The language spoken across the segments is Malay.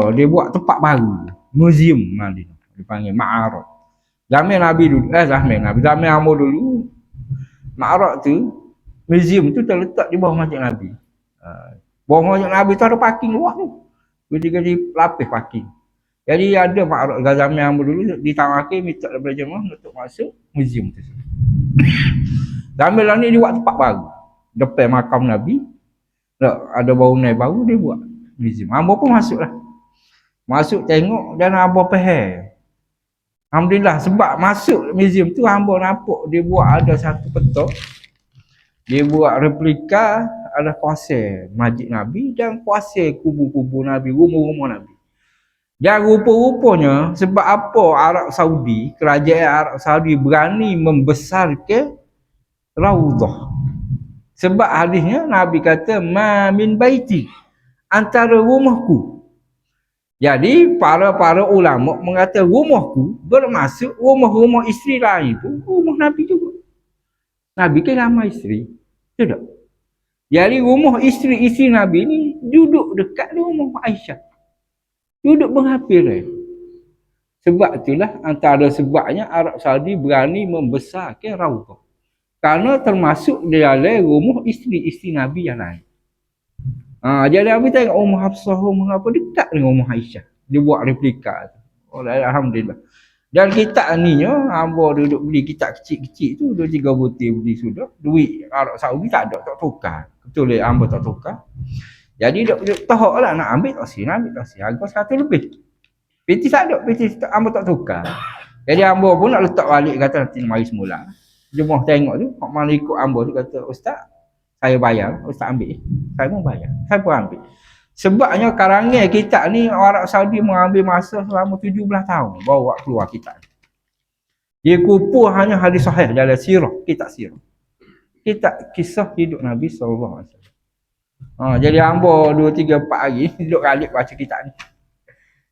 Mekah, dia buat tempat baru, museum Madinah, dipanggil Ma'arad. Zaman Nabi dulu, zaman Amr dulu, Ma'arad tu, museum tu terletak di bawah Masjid Nabi. Bawah Masjid Nabi tu ada parking luar tu. Ketika lapis parking. Jadi ada Ma'arad zaman Amr dulu, ditawarkan minta daripada jemaah untuk masuk museum tu. Zaman lah ni dia buat tempat baru. Depan makam Nabi, ada bangunan baru dia buat museum. Amr pun masuk lah. Masuk tengok dan Amr faham. Alhamdulillah sebab masuk museum tu hamba nampak dia buat ada satu peta. Dia buat replika ada kuasa Masjid Nabi dan kuasa kubur-kubur Nabi, rumah-rumah Nabi. Dan rupa-rupanya sebab apa Arab Saudi, kerajaan Arab Saudi berani membesarkan Raudhah. Sebab hadisnya Nabi kata ma min baiti, antara rumahku. Jadi para ulama mengata rumahku bermaksud rumah-rumah isteri lain pun rumah Nabi juga. Nabi kan ramai isteri. Tidak. Jadi rumah isteri-isteri Nabi ni duduk dekat rumah Aisyah. Duduk berhampiran. Sebab itulah antara sebabnya Arab Saudi berani membesarkan Raudhah. Kerana termasuk di dalam rumah isteri-isteri Nabi yang lain. Jadi Nabi tengok rumah Hafsah, rumah apa dekat dengan rumah Aisyah. Dia buat replika tu. Alhamdulillah. Dan kitab ni hamba duduk beli kitab kecil-kecil tu 2-3 butir beli sudah. Duit Arab Saudi tak ada, tak tukar. Betul lah hamba tak tukar. Jadi duk tahok lah nak ambil tak si. Harga 100 lebih. PT tak ada, PT hamba tak tukar. Jadi hamba pun nak letak balik kata nanti mari semula. Jemaah tengok tu, hak mana ikut hamba tu kata ustaz saya bayar, ustaz ambil. Saya pun bayar. Saya pun ambil. Sebabnya karangan kitab ni Arab Saudi mengambil masa selama 17 tahun baru keluar kitab. Dia kumpul hanya hadis sahih dalam sirah, kitab sirah. Kitab kisah hidup Nabi sallallahu alaihi wasallam. Jadi hamba 2 3 4 hari duduk galik baca kitab ni.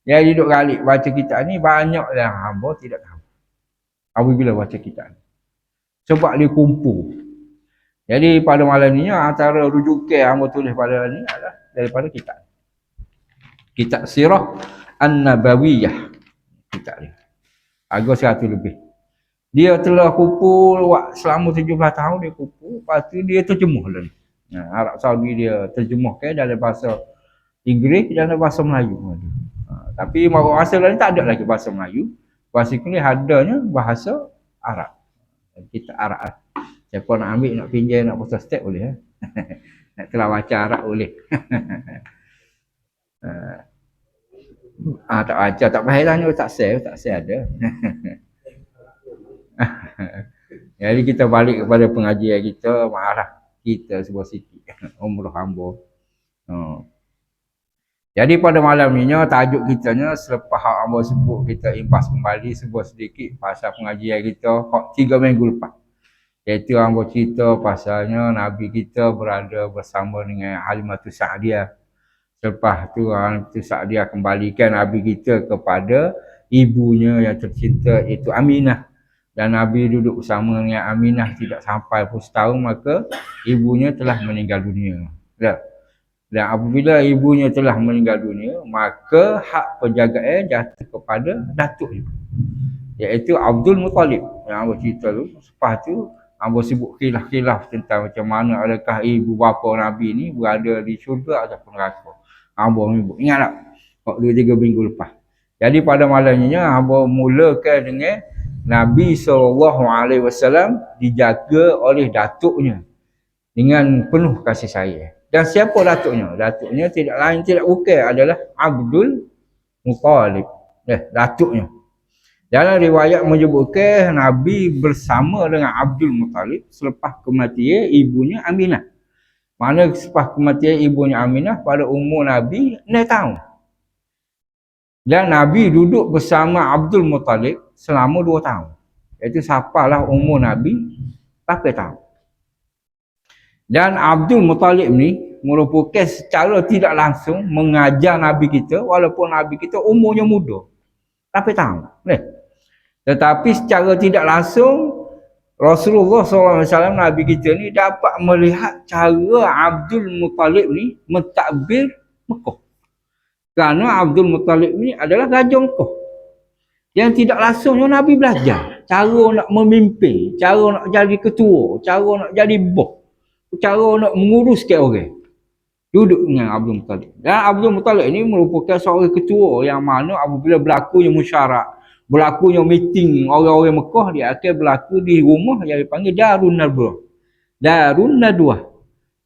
Jadi duduk galik baca kitab ni banyak yang hamba tidak tahu. Apabila baca kitab ni. Sebab dia kumpul. Jadi pada malam ni antara rujukan yang hamba tulis pada ni adalah daripada kitab. Kitab Sirah An-Nabawiyah. Kitab ni. Harga 100 lebih. Dia telah kumpul selama 17 tahun dia kumpul. Lepas tu dia terjemuh lah ni. Arab Saudi dia terjemahkan dalam bahasa Inggeris dan dalam bahasa Melayu. Tapi masa lain tak ada lagi bahasa Melayu. Bahasa Inggeris adanya bahasa Arab. Kitab Arab lah. Siapa nak ambil, nak pinjam, nak post step boleh. Nak telah baca Arab boleh. Tak baca, tak payah lah ni, tak share ada. Jadi kita balik kepada pengajian kita, marah kita sebuah sikit. Umrah hamba. Jadi pada malam ni tajuk kitanya selepas hamba sebut kita impas kembali sebuah sedikit pasal pengajian kita 3 minggu lepas. Iaitu hamba cerita pasalnya Nabi kita berada bersama dengan Halimatus Sa'diyah. Selepas tu Halimatus Sa'diyah kembalikan Nabi kita kepada ibunya yang tercinta iaitu Aminah. Dan Nabi duduk bersama dengan Aminah tidak sampai pun setahun maka ibunya telah meninggal dunia. Dan apabila ibunya telah meninggal dunia maka hak penjagaan jatuh kepada datuk ibu. Iaitu Abdul Muttalib. Yang hamba cerita tu. Lepas tu hamba sibuk khilaf-khilaf tentang macam mana adakah ibu bapa Nabi ni berada di syurga ataupun neraka. Hamba menyebut. Ingat tak? 2-3 minggu lepas. Jadi pada malamnya hamba mulakan dengan Nabi SAW dijaga oleh datuknya dengan penuh kasih sayang. Dan siapa datuknya? Datuknya tidak lain tidak bukan adalah Abdul Muttalib. Datuknya. Dalam riwayat menyebutkan Nabi bersama dengan Abdul Muttalib selepas kematian ibunya Aminah. Mana selepas kematian ibunya Aminah pada umur Nabi 6 tahun. Dan Nabi duduk bersama Abdul Muttalib selama 2 tahun. Iaitu sampailah umur Nabi 8 tahun. Dan Abdul Muttalib ni merupakan secara tidak langsung mengajar Nabi kita walaupun Nabi kita umurnya muda. 8 tahun. Tetapi secara tidak langsung Rasulullah SAW Nabi kita ni dapat melihat cara Abdul Muttalib ni mentadbir Mekah. Kerana Abdul Muttalib ni adalah raja Mekah. Yang tidak langsungnya Nabi belajar cara nak memimpin, cara nak jadi ketua, cara nak jadi bos, cara nak menguruskan orang. Duduk dengan Abdul Muttalib. Dan Abdul Muttalib ini merupakan seorang ketua yang mana apabila berlakunya musyarak, berlakunya meeting orang-orang Mekah, dia akan berlaku di rumah yang dipanggil Darun Nadwah. Darun Nadwah.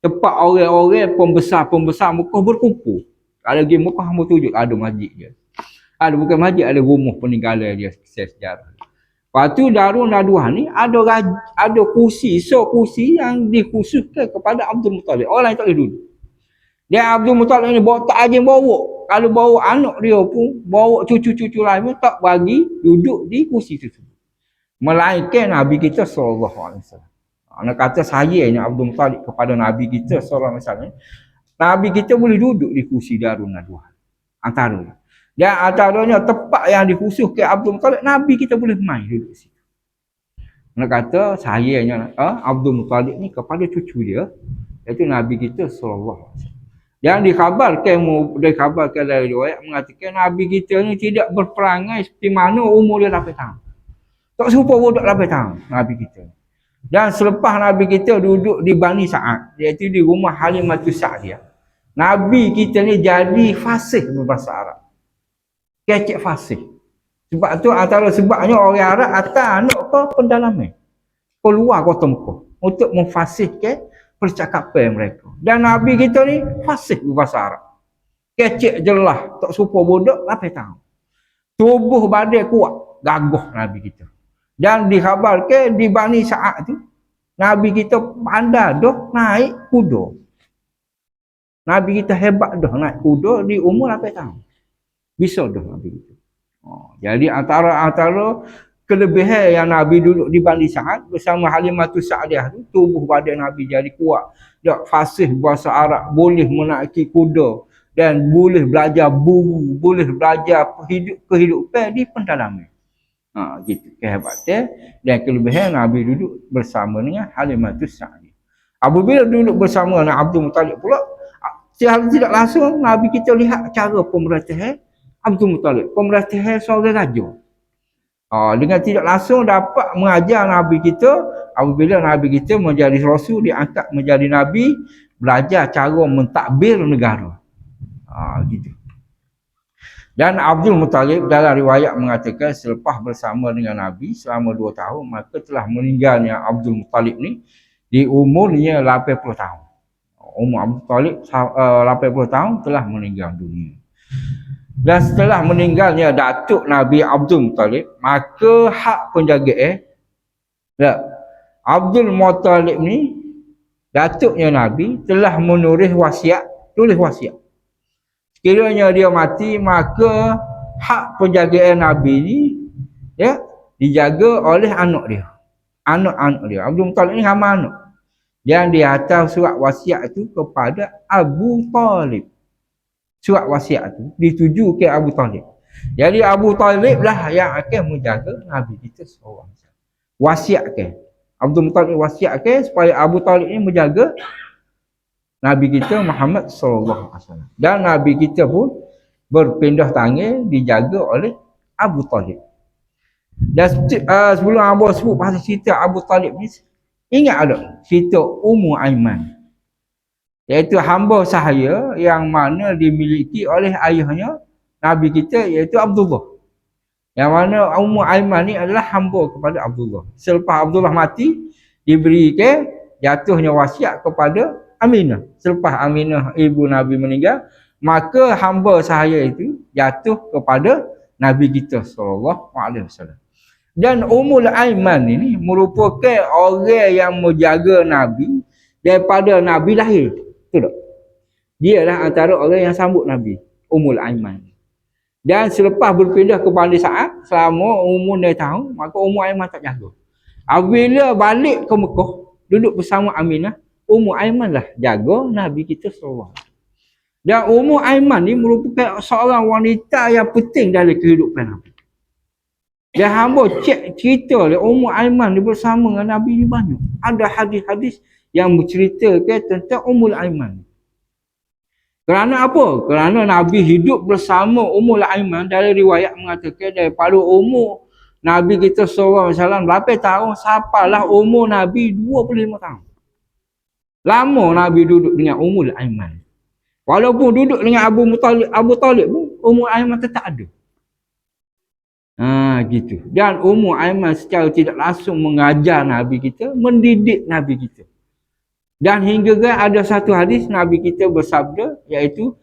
Tempat orang-orang pembesar-pembesar Mekah berkumpul. Kalau pergi Mekah, hamba tunjuk ada masjid dia. Ada bukan masjid, ada rumah peninggalan dia sejarah. Lepas tu Darun Nadwah ni ada kursi, kursi yang dikhususkan kepada Abdul Muttalib. Orang yang tak boleh duduk. Dia Abdul Muttalib ni bawa tak aja bawa. Kalau bawa anak dia pun, bawa cucu-cucu lain pun tak bagi duduk di kursi tersebut. Melainkan Nabi kita sallallahu alaihi wasallam. Nak kata sayangnya Abdul Muttalib kepada Nabi kita sallallahu alaihi wasallam. Nabi kita boleh duduk di kursi Darun Nadwah. Antara. Dan antaranya tempat yang dikhususkan Abdul Muttalib, Nabi kita boleh main duduk di situ. Nak kata sayangnya Abdul Muttalib ni kepada cucu dia, iaitu Nabi kita sallallahu alaihi wasallam. Yang dikhabarkan dari riwayat mengatakan Nabi kita ni tidak berperangai seperti mana umur dia 8 tahun. Tak serupa budak 8 tahun Nabi kita. Dan selepas Nabi kita duduk di Bani Sa'ad, iaitu di rumah Halimatus Sa'diyah, Nabi kita ni jadi fasih berbahasa Arab. Kecek fasih. Sebab tu antara sebabnya orang Arab atas anak ke pendalaman, keluar kota Mekah untuk memfasihkan percakapan mereka. Dan Nabi kita ni fasih berbahasa Arab. Kecek jelas, tak serupa budak 8 tahun. Tubuh badan kuat, gagah Nabi kita. Dan dikhabarkan di Bani Sa'ad tu, Nabi kita pandai dah naik kuda. Nabi kita hebat dah naik kuda di umur 8 tahun. Bisa dah Nabi kita. Jadi antara kelebihan yang Nabi duduk di Bani Sa'ad bersama Halimatus Sa'diyah tu, tubuh badan Nabi jadi kuat. Dia fasih bahasa Arab, boleh menaiki kuda dan boleh belajar buru, boleh belajar kehidupan di pendalaman. Gitu kehebatan dan kelebihan Nabi duduk bersama dengan Halimatus Sa'diyah. Apabila duduk bersama dengan Abdul Muttalib pula, secara tidak langsung Nabi kita lihat cara pemerintahan Abdul Muttalib, pemerintahan seorang raja. Dengan tidak langsung dapat mengajar Nabi kita. Apabila Nabi kita menjadi Rasul, diangkat menjadi Nabi, belajar cara mentadbir negara. Gitu. Dan Abdul Muttalib dalam riwayat mengatakan selepas bersama dengan Nabi selama 2 tahun, maka telah meninggalnya Abdul Muttalib ni di umurnya 80 tahun. Umur Abdul Muttalib 80 tahun telah meninggal dunia. Dan setelah meninggalnya datuk Nabi Abdul Muttalib, maka hak penjagaan Abdul Muttalib ni, datuknya Nabi, telah menulis wasiat, tulis wasiat. Sekiranya dia mati, maka hak penjagaan Nabi ni dijaga oleh anak dia. Anak-anak dia. Abdul Muttalib ni ramai anak. Yang dia hantar surat wasiat itu kepada Abu Talib. Surat wasiat itu dituju ke Abu Talib. Jadi Abu Talib lah yang akan menjaga Nabi kita seorang. Wasiatkan. Abdul Muttalib wasiatkan supaya Abu Talib ini menjaga Nabi kita Muhammad sallallahu alaihi wasallam. Dan Nabi kita pun berpindah tangan dijaga oleh Abu Talib. Dan sebelum Abu sebut pasal cerita Abu Talib ni, ingat ada cerita Ummu Aiman, iaitu hamba sahaya yang mana dimiliki oleh ayahnya Nabi kita, iaitu Abdullah. Yang mana Ummu Aiman ni adalah hamba kepada Abdullah. Selepas Abdullah mati, diberikan jatuhnya wasiat kepada Aminah. Selepas Aminah ibu Nabi meninggal, maka hamba sahaya itu jatuh kepada Nabi kita sallallahu alaihi wasallam. Dan Ummul Aiman ini merupakan orang yang menjaga Nabi daripada Nabi lahir. Betul tak? Dia lah antara orang yang sambut Nabi, Ummul Aiman. Dan selepas berpindah ke Bani Sa'ad selama umur 9 tahun, maka Ummu Aiman tak jaga. Apabila balik ke Mekah, duduk bersama Aminah, Ummu Aiman lah jaga Nabi kita sallallahu alaihi wasallam. Dan Ummu Aiman ni merupakan seorang wanita yang penting dalam kehidupan Nabi. Dan hamba cek cerita Ummu Aiman ni bersama dengan Nabi ni banyak. Ada hadis-hadis yang menceritakan tentang Ummul Aiman. Kerana apa? Kerana Nabi hidup bersama Ummul Aiman. Dari riwayat mengatakan daripada umur Nabi kita SAW berapa tahun, sampailah umur Nabi 25 tahun. Lama Nabi duduk dengan Ummul Aiman. Walaupun duduk dengan Abu Talib pun, Ummul Aiman tetap ada. Gitu. Dan Ummul Aiman secara tidak langsung mengajar Nabi kita, mendidik Nabi kita. Dan hingga ada satu hadis Nabi kita bersabda, iaitu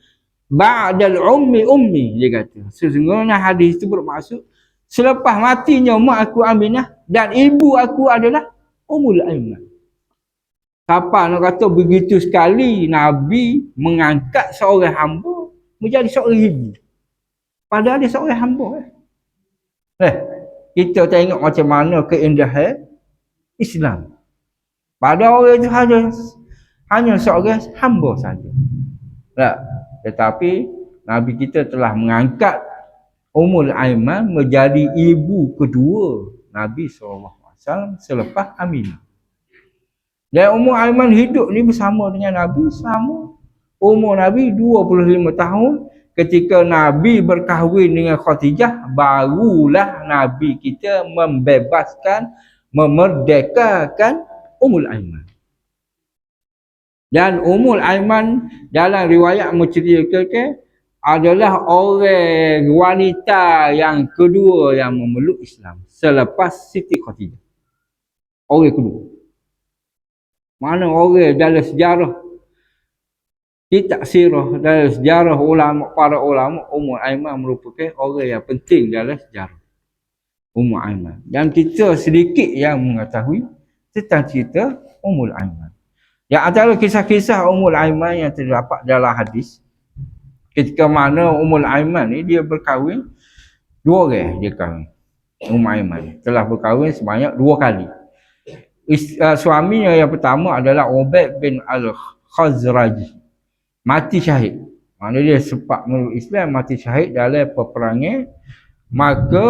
ba'dal ummi, dia kata. Sesungguhnya hadis itu bermaksud selepas matinya mak aku Aminah dan ibu aku adalah Ummul Aiman. Siapa nak kata begitu sekali Nabi mengangkat seorang hamba menjadi seorang ibu. Padahal dia seorang hamba. Kita tengok macam mana keindahan Islam. Pada orang itu hanya seorang hamba saja. Tetapi Nabi kita telah mengangkat Ummul Aiman menjadi ibu kedua Nabi SAW selepas Aminah. Dan Ummul Aiman hidup ni bersama dengan Nabi sama umur Nabi 25 tahun. Ketika Nabi berkahwin dengan Khadijah, barulah Nabi kita membebaskan, memerdekakan Ummul Aiman. Dan Ummul Aiman dalam riwayat menceritakan adalah orang wanita yang kedua yang memeluk Islam selepas Siti Khadijah. Orang kedua. Mana orang dalam sejarah kitab sirah, dalam sejarah para ulama, Ummul Aiman merupakan orang yang penting dalam sejarah Ummul Aiman. Dan kita sedikit yang mengetahui tentang cerita Ummul Aiman. Yang antara kisah-kisah Ummul Aiman yang terdapat dalam hadis, ketika mana Ummul Aiman ni dia berkahwin dua orang dia kahwin. Ummul Aiman telah berkahwin sebanyak 2 kali. Suaminya yang pertama adalah Ubaid bin Al-Khazraji. Mati syahid. Maknanya dia sempat memeluk Islam, mati syahid dalam peperangan. Maka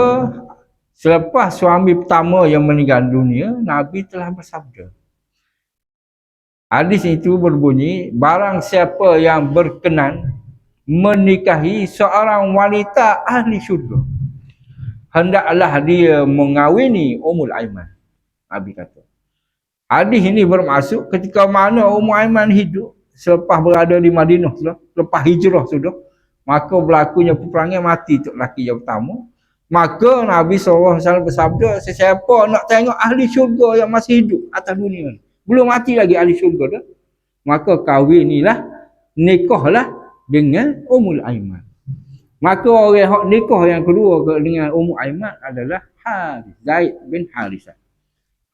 selepas suami pertama yang meninggal dunia, Nabi telah bersabda. Hadis itu berbunyi, barang siapa yang berkenan menikahi seorang wanita ahli syurga, hendaklah dia mengawini Ummul Aiman. Nabi kata. Hadis ini bermaksud ketika mana Ummul Aiman hidup, selepas berada di Madinah sudah, lepas hijrah sudah, maka berlakunya peperangan, mati tu lelaki yang pertama. Maka Nabi SAW bersabda, sesiapa nak tengok ahli syurga yang masih hidup atas dunia ni, belum mati lagi ahli syurga dah, maka kahwinilah, nikahlah dengan Ummul Aiman. Maka orang hak nikah yang kedua dengan Ummul Aiman adalah Zaid bin Harithah,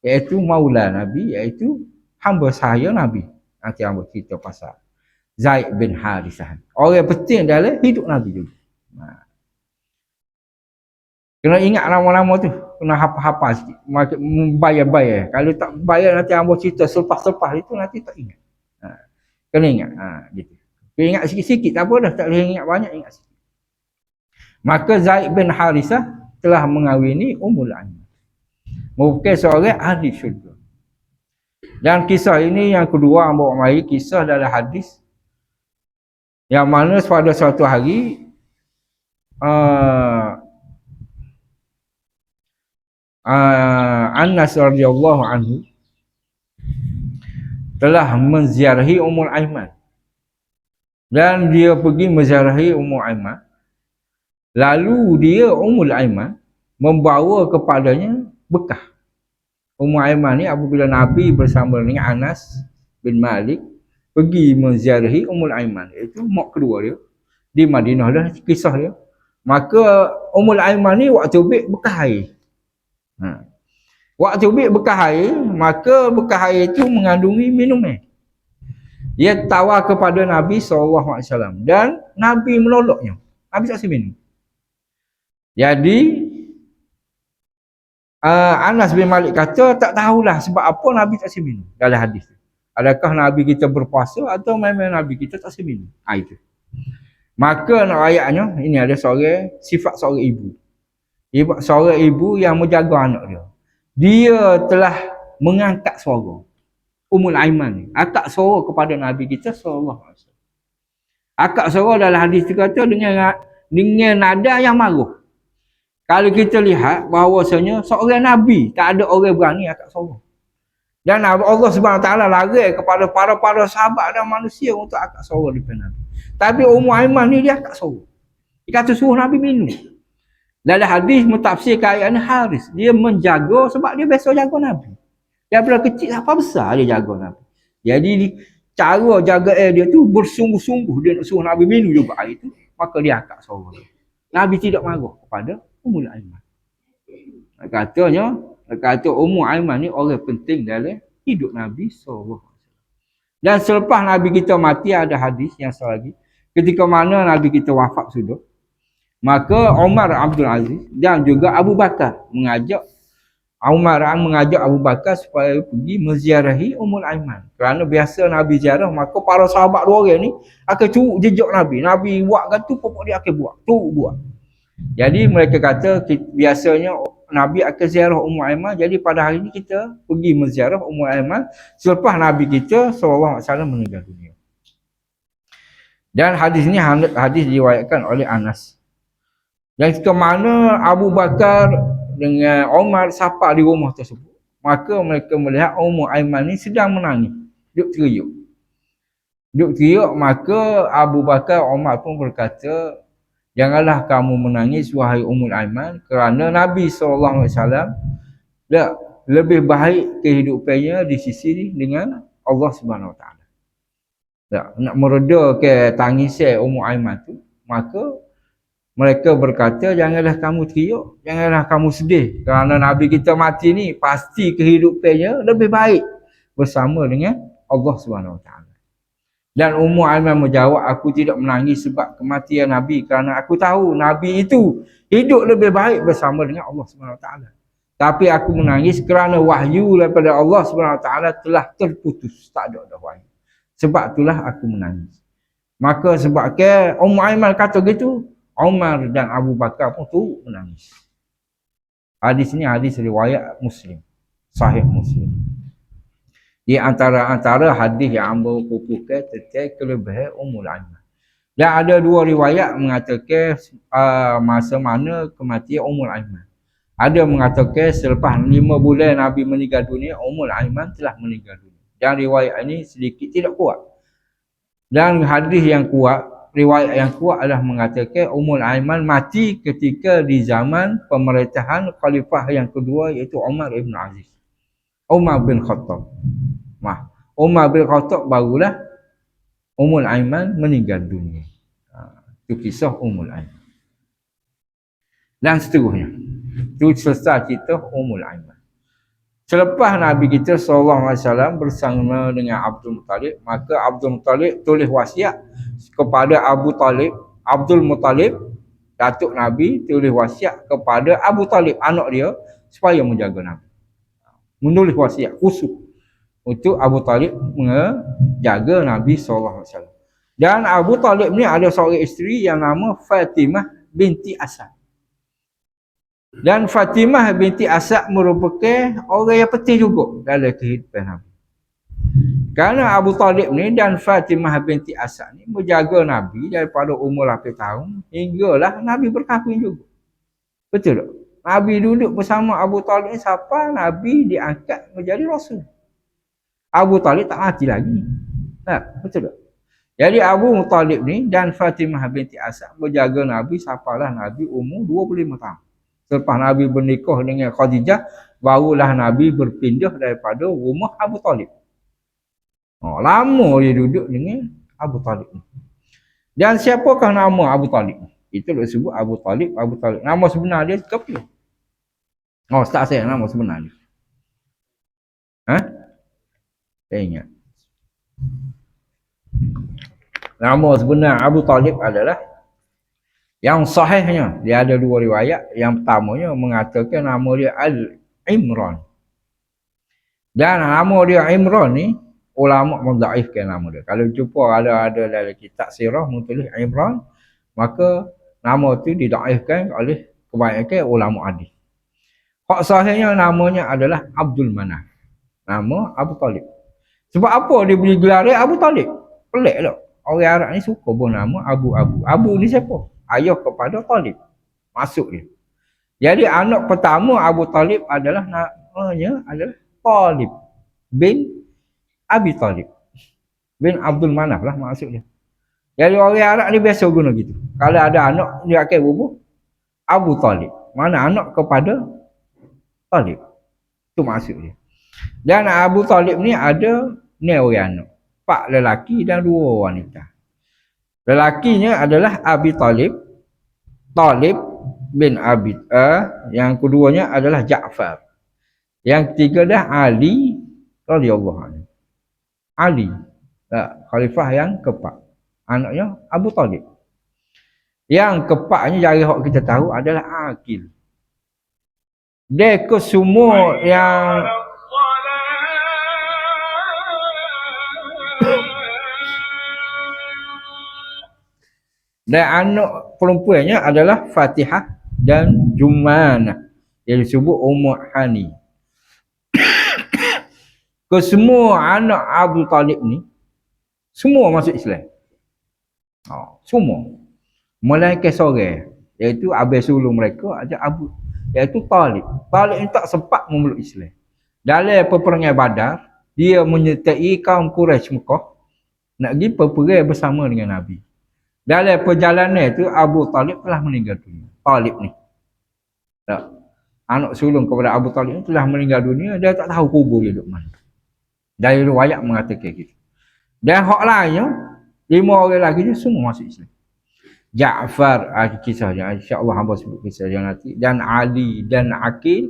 iaitu maula Nabi, iaitu hamba sahaya Nabi. Nanti hamba cerita pasal Zaid bin Harithah, orang penting dalam hidup Nabi juga. Kena ingat nama-nama tu, kena hafal-hafal sikit, bayar-bayar. Kalau tak bayar nanti hamba cerita selepas-selepas itu nanti tak ingat. Kena ingat, gitu. Kena ingat sikit-sikit tak apa dah, tak boleh ingat banyak, ingat sikit. Maka Zaid bin Harithah telah mengawini Ummul Aiman, merupakan seorang ahli syurga. Dan kisah ini yang kedua hamba mari, kisah dalam hadis yang mana pada suatu hari Anas radhiyallahu anhu telah menziarahi Ummul Aiman. Dan dia pergi menziarahi Ummul Aiman. Lalu dia, Ummul Aiman, membawa kepadanya bekah. Ummul Aiman ni apabila Nabi bersama dengan Anas bin Malik pergi menziarahi Ummul Aiman, iaitu mak kedua dia di Madinah dah, kisah dia. Maka Ummul Aiman ni waktu ambil bekah air. Waktu ambil bekah air, maka bekah air itu mengandungi minuman. Dia tawar kepada Nabi SAW dan Nabi menolaknya. Nabi tak minum. Jadi Anas bin Malik kata tak tahulah sebab apa Nabi tak minum dalam hadis. Adakah Nabi kita berpuasa atau memang Nabi kita tak minum? Itu. Maka nak ayatnya ini ada seorang sifat seorang ibu. Seorang ibu yang menjaga anak dia. Dia telah mengangkat suara. Ummul Aiman ni angkat suara kepada Nabi kita SAW. Akak sorok dalam hadis tu kata dengan nada yang maruh. Kalau kita lihat bahawasanya seorang Nabi, tak ada orang berani akak sorok. Dan Allah SWT larang kepada para sahabat dan manusia untuk akak sorok di depan Nabi. Tapi Ummu Aiman ni dia akak sorok. Dia kata suruh Nabi minum. Dalam hadis mentafsir ayat ni Haris. Dia menjaga sebab dia biasa jaga Nabi. Daripada kecil sampai besar dia jaga Nabi. Jadi cara jaga air dia tu bersungguh-sungguh. Dia nak suruh Nabi minum juga air tu. Maka dia akak sorok. Nabi tidak marah kepada Ummu Aiman. Kata Ummu Aiman ni orang penting dalam hidup Nabi SAW. Dan selepas Nabi kita mati ada hadis yang selagi. Ketika mana Nabi kita wafat sudah. Maka Umar Abdul Aziz dan juga Abu Bakar mengajak Abu Bakar supaya pergi menziarahi Ummul Aiman. Kerana biasa Nabi ziarah, maka para sahabat dua orang ni akan curuk jejak Nabi. Nabi buat kata, pokok dia akan buat. Jadi mereka kata biasanya Nabi akan ziarah Ummul Aiman. Jadi pada hari ini kita pergi menziarah Ummul Aiman selepas Nabi kita SAW meninggal dunia. Dan hadis ini hadis diriwayatkan oleh Anas. Dan ke mana Abu Bakar dengan Umar sapa di rumah tersebut, maka mereka melihat Ummu Aiman ni sedang menangis, duk teriuk. Maka Abu Bakar Umar pun berkata, janganlah kamu menangis wahai Ummul Aiman, kerana Nabi SAW lebih baik kehidupannya di sisi dengan Allah Subhanahu Wa Taala. Nak mereda ke tangisnya Ummu Aiman tu, maka mereka berkata, janganlah kamu teriuk, janganlah kamu sedih. Kerana Nabi kita mati ni, pasti kehidupannya lebih baik bersama dengan Allah SWT. Dan Ummu Aiman menjawab, aku tidak menangis sebab kematian Nabi. Kerana aku tahu Nabi itu hidup lebih baik bersama dengan Allah SWT. Tapi aku menangis kerana wahyu daripada Allah SWT telah terputus. Tak ada wahyu. Sebab itulah aku menangis. Maka sebabnya Ummu Aiman kata gitu, Umar dan Abu Bakar pun turut menangis. Hadis ni hadis riwayat Muslim. Sahih Muslim. Di antara hadis yang ambil kukukan tentang kelebihan Ummul Aiman. Dan ada dua riwayat mengatakan masa mana kematian Ummul Aiman. Ada mengatakan selepas 5 bulan Nabi meninggal dunia, Ummul Aiman telah meninggal dunia. Dan riwayat ini sedikit tidak kuat. Dan hadis yang kuat, riwayat yang kuat adalah mengatakan Ummul Aiman mati ketika di zaman pemerintahan khalifah yang kedua, iaitu Umar ibn Aziz. Umar bin Khattab. Umar bin Khattab barulah Ummul Aiman meninggal dunia. Itu kisah Ummul Aiman. Dan seterusnya. Itu selesai cerita Ummul Aiman. Selepas Nabi kita SAW bersama dengan Abdul Muttalib, maka Abdul Muttalib tulis wasiat kepada Abdul Muttalib, datuk Nabi, tulis wasiat kepada Abu Talib, anak dia, supaya menjaga Nabi. Menulis wasiat khusus untuk Abu Talib menjaga Nabi SAW. Dan Abu Talib ni ada seorang isteri yang nama Fatimah binti Asad. Dan Fatimah binti Asad merupakan orang yang penting juga dalam kehidupan Nabi. Kerana Abu Talib ni dan Fatimah binti Asad ni menjaga Nabi daripada umur 8 tahun hinggalah Nabi berkahwin juga. Betul tak? Nabi duduk bersama Abu Talib sampai Nabi diangkat menjadi Rasul. Abu Talib tak mati lagi. Betul tak? Jadi Abu Talib ni dan Fatimah binti Asad menjaga Nabi sampailah Nabi umur 25 tahun. Selepas Nabi bernikah dengan Khadijah, barulah Nabi berpindah daripada rumah Abu Talib. Lama dia duduk dengan Abu Talib. Dan siapakah nama Abu Talib? Itu disebut Abu Talib. Nama sebenar dia apa? Tak saya nama sebenar dia. Saya ingat. Nama sebenar Abu Talib adalah, yang sahihnya, dia ada dua riwayat. Yang pertamanya mengatakan nama dia Al-Imran. Dan nama dia Imran ni, ulama mendaifkan nama dia. Kalau jumpa ada dalam kitab sirah menulis Imran, maka nama tu didaifkan oleh kebanyakan ulama hadis. Hak sahihnya namanya adalah Abdul Manaf. Nama Abu Talib. Sebab apa dia beri gelar dia Abu Talib? Pelik tak? orang Arab ni suka bernama Abu. Abu ni siapa? Ayah kepada Talib. Masuk dia. Jadi anak pertama Abu Talib adalah namanya adalah Talib bin Abi Talib bin Abdul Manaf lah maksud dia. Jadi orang Arab ni biasa guna gitu. Kalau ada anak dia akan bubuh Abu Talib. Mana anak kepada Talib. Itu maksud dia. Dan Abu Talib ni ada ni orang anak. 4 lelaki dan 2 wanita. Lelakinya adalah Abi Talib, Talib bin Abi, yang keduanya adalah Ja'far. Yang ketiga dah Ali radhiyallahu anhu. Ali, khalifah yang keempat. Anaknya Abu Talib. Yang keempatnya jari hak kita tahu adalah Aqil. Dia ke semua yang dan anak perempuannya adalah Fatihah dan Jumanah yang disebut Ummu Hani. Kesemua anak Abu Talib ni semua masuk Islam. Semua. Melainkan seorang, iaitu abang sulung mereka ada Abu, iaitu Talib. Talib ni tak sempat memeluk Islam. Dalam peperangan Badar, dia menyertai kaum Quraisy Mekah nak pergi berperang bersama dengan Nabi. Dalam perjalanan itu Abu Talib telah meninggal dunia. Talib ni. Tak. Anak sulung kepada Abu Talib ni telah meninggal dunia, dia tak tahu kubur dia duduk mana. Dari riwayat mengatakan gitu. Dan hak lainnya 5 orang lagi ni semua masuk Islam. Ja'far, kisahnya insya-Allah hamba sebut kisah yang nanti, dan Ali dan Aqil,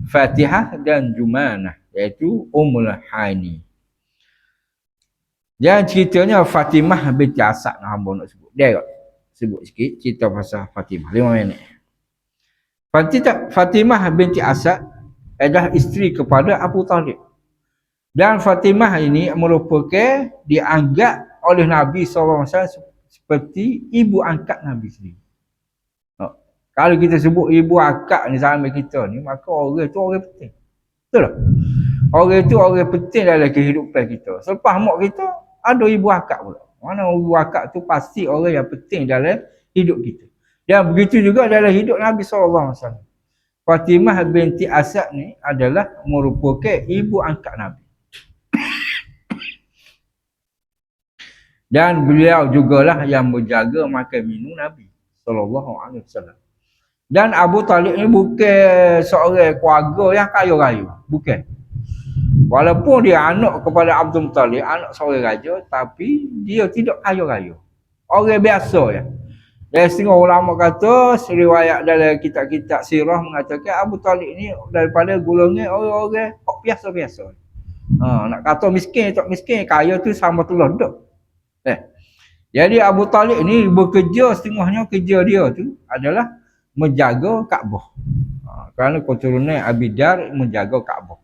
Fatihah dan Jumanah, iaitu Ummul Hani. Dan ceritanya Fatimah binti Asad hamba nak sebut. Dia sebut sikit cerita pasal Fatimah 5 minit. Fatimah binti Asad adalah isteri kepada Abu Talib. Dan Fatimah ini merupakan dianggap oleh Nabi SAW seperti ibu angkat Nabi sendiri. Kalau kita sebut ibu angkat ni zaman kita ni, maka orang tu orang penting. Betul tak? Orang tu orang penting dalam kehidupan kita. Selepas mak kita, ada ibu angkat pula. Mana ibu angkat tu pasti orang yang penting dalam hidup kita. Dan begitu juga dalam hidup Nabi SAW. Fatimah binti Asad ni adalah merupakan ibu angkat Nabi. Dan beliau jugalah yang menjaga makan minum Nabi SAW. Dan Abu Talib ni bukan seorang keluarga yang kaya raya. Bukan. Walaupun dia anak kepada Abdul Muttalib, anak seorang raja, tapi dia tidak kaya raya. Orang biasa ya. Dan setengah ulama kata, riwayat dalam kitab-kitab sirah mengatakan Abu Talib ni daripada golongan orang-orang biasa-biasa. Nak kata miskin tak miskin, kaya tu sama telah duduk. Jadi Abu Talib ni bekerja, setengahnya kerja dia tu adalah menjaga Kaabah. Kerana keturunan Abidar menjaga Kaabah.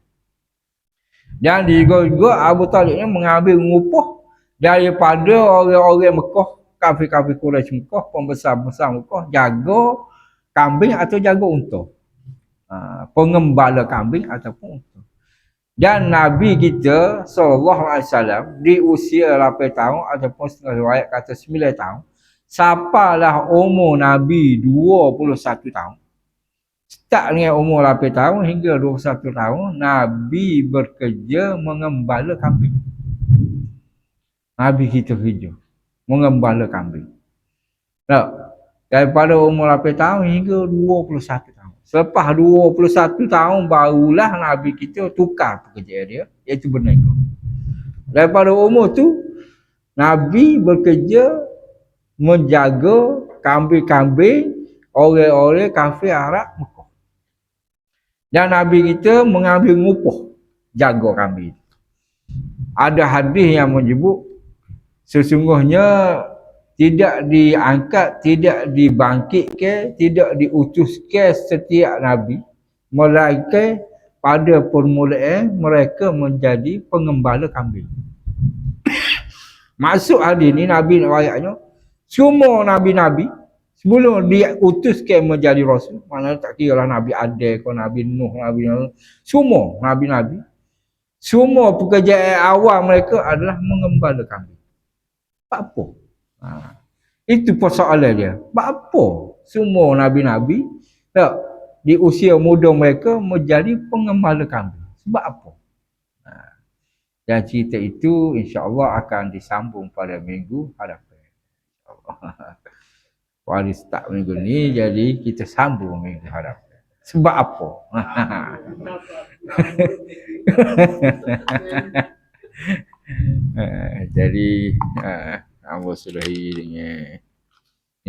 Dan juga Abu Talib ni mengambil ngupah daripada orang-orang Mekah, kafir-kafir Quraisy Mekah, pembesar-besar Mekah, jaga kambing atau jaga unta. Pengembala kambing ataupun unta. Dan Nabi kita SAW di usia 8 tahun ataupun setengah riwayat kata 9 tahun, sampailah umur Nabi 21 tahun. Start dengan umur 8 tahun hingga 21 tahun, Nabi bekerja mengembala kambing. Nabi kita kerja mengembala kambing. Tak? Daripada umur 8 tahun hingga 21 tahun. Selepas 21 tahun barulah Nabi kita tukar pekerjaan dia, iaitu berniaga. Daripada umur tu Nabi bekerja menjaga kambing-kambing orang-orang kafir Arab Mekah. Dan Nabi kita mengambil ngupah jaga kambing. Ada hadis yang menyebut sesungguhnya tidak diangkat, tidak dibangkitkan, tidak diutuskan setiap Nabi, melainkan pada permulaan mereka menjadi pengembala kambing. Maksud hadis ni Nabi ayatnya, semua Nabi-Nabi sebelum diutuskan menjadi Rasul, mana tak kira lah Nabi Adam ke Nabi Nuh, semua Nabi-Nabi, semua pekerjaan awal mereka adalah mengembala kambing. Sebab apa? Ha. Itu persoalan dia. Sebab apa semua nabi-nabi tak di usia muda mereka menjadi pengembala kambing? Sebab apa? Ha. Dan cerita itu insya-Allah akan disambung pada minggu hadapan. InsyaAllah. Wali start minggu ni, jadi kita sambung minggu hadapan. Sebab apa? Jadi, hamba sudahi dengan